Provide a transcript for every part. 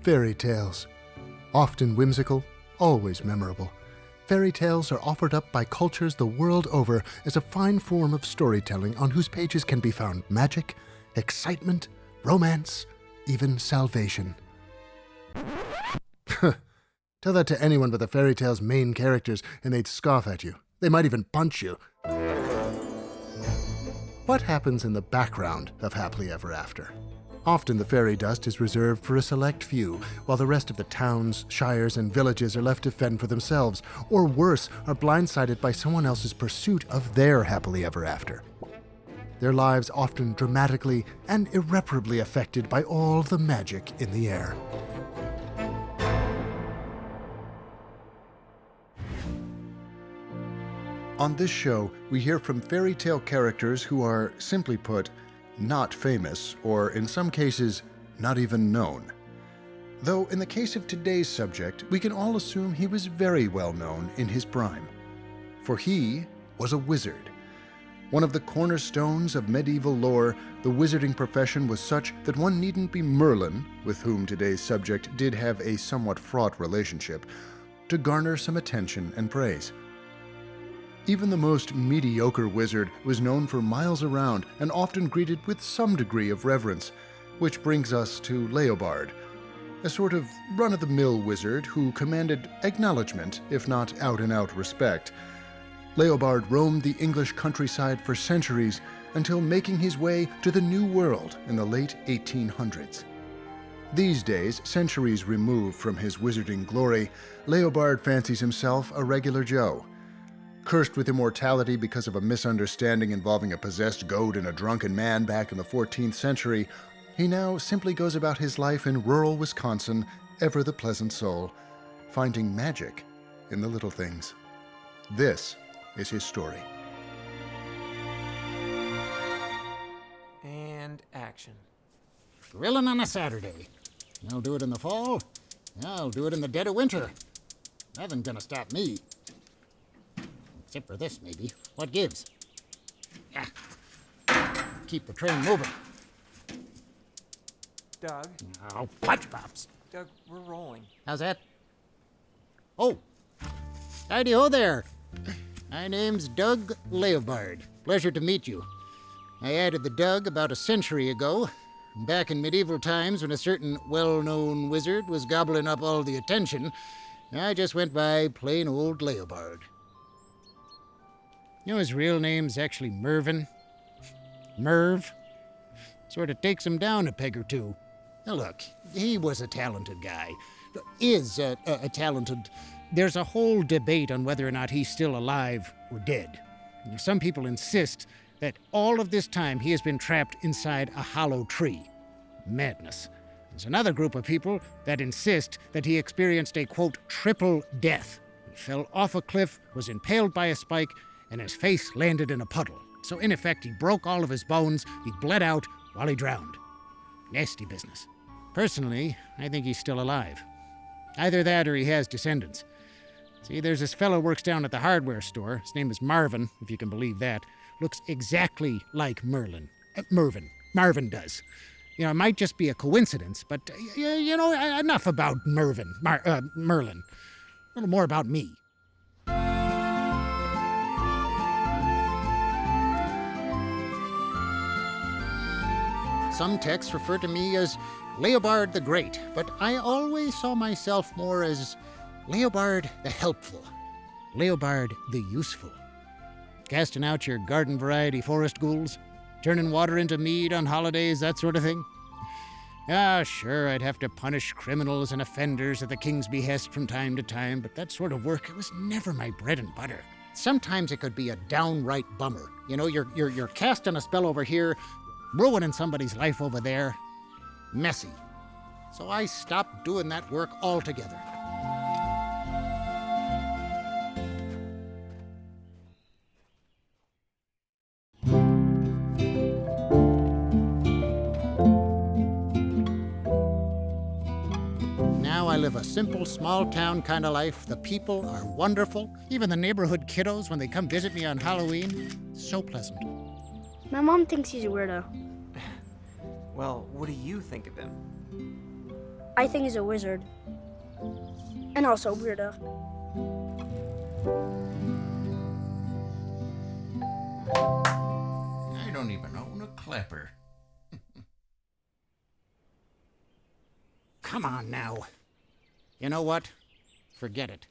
Fairy tales. Often whimsical, always memorable. Fairy tales are offered up by cultures the world over as a fine form of storytelling on whose pages can be found magic, excitement, romance, even salvation. Tell that to anyone but the fairy tale's main characters and they'd scoff at you. They might even punch you. What happens in the background of Happily Ever After? Often the fairy dust is reserved for a select few, while the rest of the towns, shires, and villages are left to fend for themselves, or worse, are blindsided by someone else's pursuit of their happily ever after. Their lives often dramatically and irreparably affected by all the magic in the air. On this show, we hear from fairy tale characters who are, simply put, not famous, or in some cases, not even known. Though in the case of today's subject, we can all assume he was very well known in his prime. For he was a wizard. One of the cornerstones of medieval lore, the wizarding profession was such that one needn't be Merlin, with whom today's subject did have a somewhat fraught relationship, to garner some attention and praise. Even the most mediocre wizard was known for miles around and often greeted with some degree of reverence, which brings us to Leobard, a sort of run-of-the-mill wizard who commanded acknowledgement, if not out-and-out respect. Leobard roamed the English countryside for centuries until making his way to the New World in the late 1800s. These days, centuries removed from his wizarding glory, Leobard fancies himself a regular Joe. Cursed with immortality because of a misunderstanding involving a possessed goat and a drunken man back in the 14th century, he now simply goes about his life in rural Wisconsin, ever the pleasant soul, finding magic in the little things. This is his story. And action. Grilling on a Saturday. I'll do it in the fall. I'll do it in the dead of winter. Nothing gonna stop me. Except for this, maybe. What gives? Yeah. Keep the train moving. Doug? Oh, punch pops. Doug, we're rolling. How's that? Oh. Howdy-ho there. My name's Doug Leobard. Pleasure to meet you. I added the Doug about a century ago. Back in medieval times, when a certain well-known wizard was gobbling up all the attention, I just went by plain old Leobard. You know his real name's actually Mervyn? Merv? Sort of takes him down a peg or two. Now look, he was a talented guy. Is a talented... There's a whole debate on whether or not he's still alive or dead. Some people insist that all of this time he has been trapped inside a hollow tree. Madness. There's another group of people that insist that he experienced a, quote, triple death. He fell off a cliff, was impaled by a spike, and his face landed in a puddle. So in effect, he broke all of his bones, he bled out while he drowned. Nasty business. Personally, I think he's still alive. Either that or he has descendants. See, there's this fellow works down at the hardware store. His name is Marvin, if you can believe that. Looks exactly like Mervin. Marvin does. You know, it might just be a coincidence, but, enough about Merlin. A little more about me. Some texts refer to me as Leobard the Great, but I always saw myself more as Leobard the Helpful, Leobard the Useful. Casting out your garden variety forest ghouls, turning water into mead on holidays, that sort of thing. Sure, I'd have to punish criminals and offenders at the king's behest from time to time, but that sort of work, it was never my bread and butter. Sometimes it could be a downright bummer. You know, you're casting a spell over here, ruining somebody's life over there. Messy. So I stopped doing that work altogether. Now I live a simple, small-town kind of life. The people are wonderful. Even the neighborhood kiddos, when they come visit me on Halloween, so pleasant. My mom thinks he's a weirdo. Well, what do you think of him? I think he's a wizard. And also a weirdo. I don't even own a clapper. Come on now. You know what? Forget it.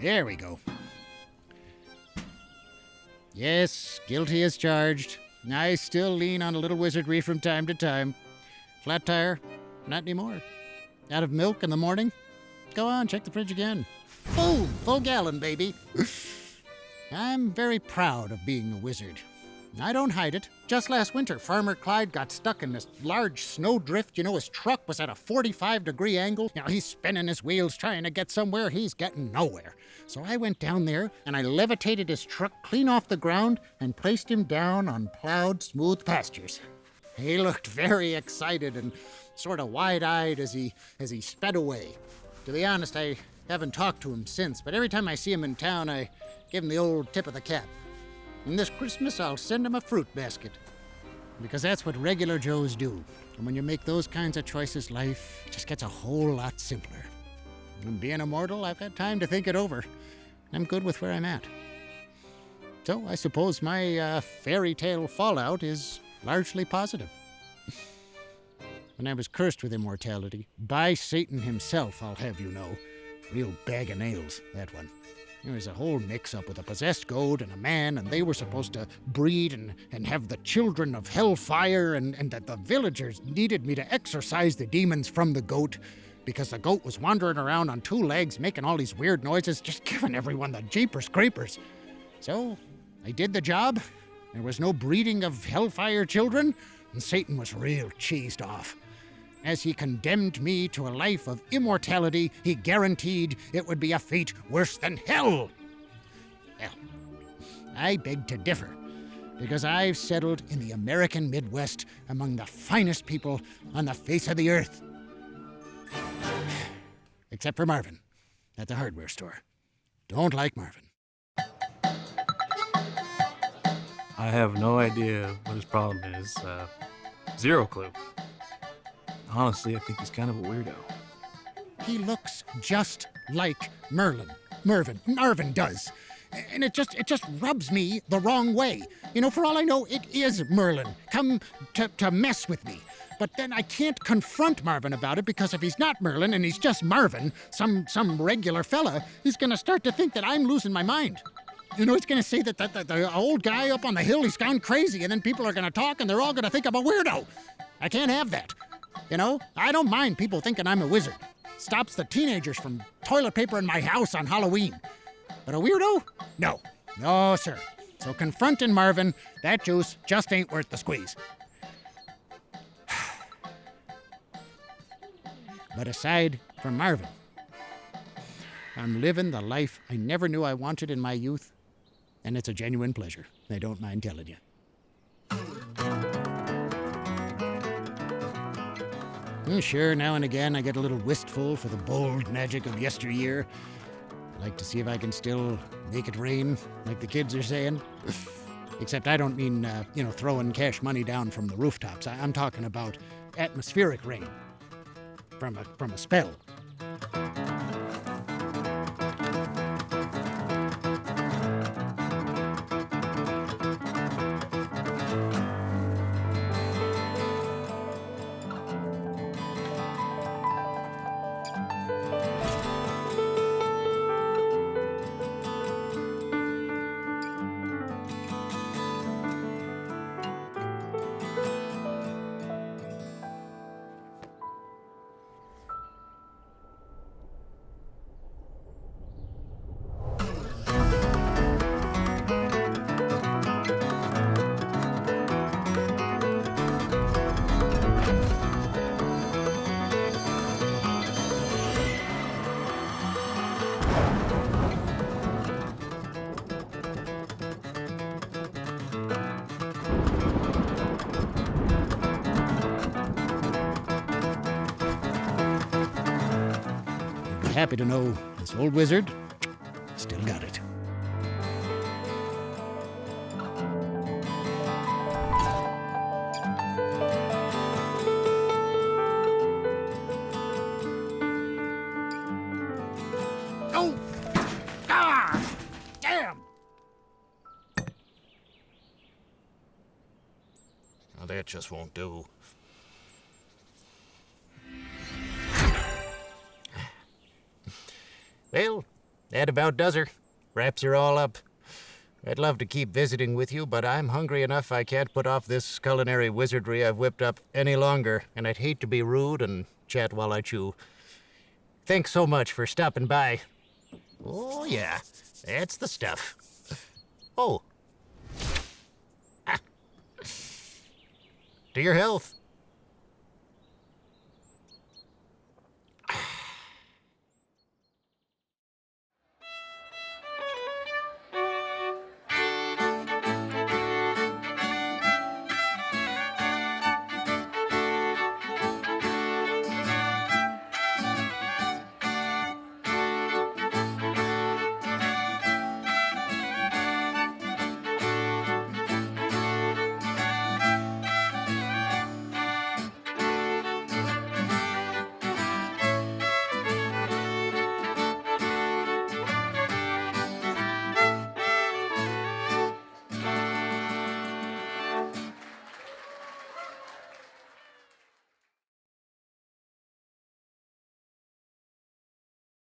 There we go. Yes, guilty as charged. I still lean on a little wizardry from time to time. Flat tire? Not anymore. Out of milk in the morning? Go on, check the fridge again. Boom! Full gallon, baby. I'm very proud of being a wizard. I don't hide it. Just last winter, Farmer Clyde got stuck in this large snowdrift. You know, his truck was at a 45-degree angle. You know, he's spinning his wheels trying to get somewhere. He's getting nowhere. So I went down there and I levitated his truck clean off the ground and placed him down on plowed, smooth pastures. He looked very excited and sort of wide-eyed as he sped away. To be honest, I haven't talked to him since, but every time I see him in town, I give him the old tip of the cap. And this Christmas, I'll send him a fruit basket. Because that's what regular Joes do. And when you make those kinds of choices, life just gets a whole lot simpler. And being immortal, I've got time to think it over. I'm good with where I'm at. So I suppose my Fairytale Fallout is largely positive. When I was cursed with immortality, by Satan himself, I'll have you know. Real bag of nails, that one. There was a whole mix-up with a possessed goat and a man, and they were supposed to breed and have the children of hellfire, and that the villagers needed me to exorcise the demons from the goat because the goat was wandering around on two legs making all these weird noises, just giving everyone the jeepers creepers. So I did the job. There was no breeding of hellfire children, and Satan was real cheesed off. As he condemned me to a life of immortality, he guaranteed it would be a fate worse than hell. Well, I beg to differ, because I've settled in the American Midwest among the finest people on the face of the earth. Except for Marvin, at the hardware store. Don't like Marvin. I have no idea what his problem is. Zero clue. Honestly, I think he's kind of a weirdo. He looks just like Marvin does. And it just rubs me the wrong way. You know, for all I know, it is Merlin, come to mess with me. But then I can't confront Marvin about it, because if he's not Merlin and he's just Marvin, some regular fella, he's gonna start to think that I'm losing my mind. You know, he's gonna say that the old guy up on the hill, he's gone crazy, and then people are gonna talk and they're all gonna think I'm a weirdo. I can't have that. You know, I don't mind people thinking I'm a wizard. Stops the teenagers from toilet paper in my house on Halloween. But a weirdo? No. No, sir. So confronting Marvin, that juice just ain't worth the squeeze. But aside from Marvin, I'm living the life I never knew I wanted in my youth, and it's a genuine pleasure. I don't mind telling you. Sure, now and again I get a little wistful for the bold magic of yesteryear. I like to see if I can still make it rain, like the kids are saying. Except I don't mean, throwing cash money down from the rooftops. I'm talking about atmospheric rain from a spell. Happy to know this old wizard still got it. Now that just won't do. Well, that about does her. Wraps her all up. I'd love to keep visiting with you, but I'm hungry enough I can't put off this culinary wizardry I've whipped up any longer, and I'd hate to be rude and chat while I chew. Thanks so much for stopping by. Oh, yeah, that's the stuff. Oh. Ah. To your health.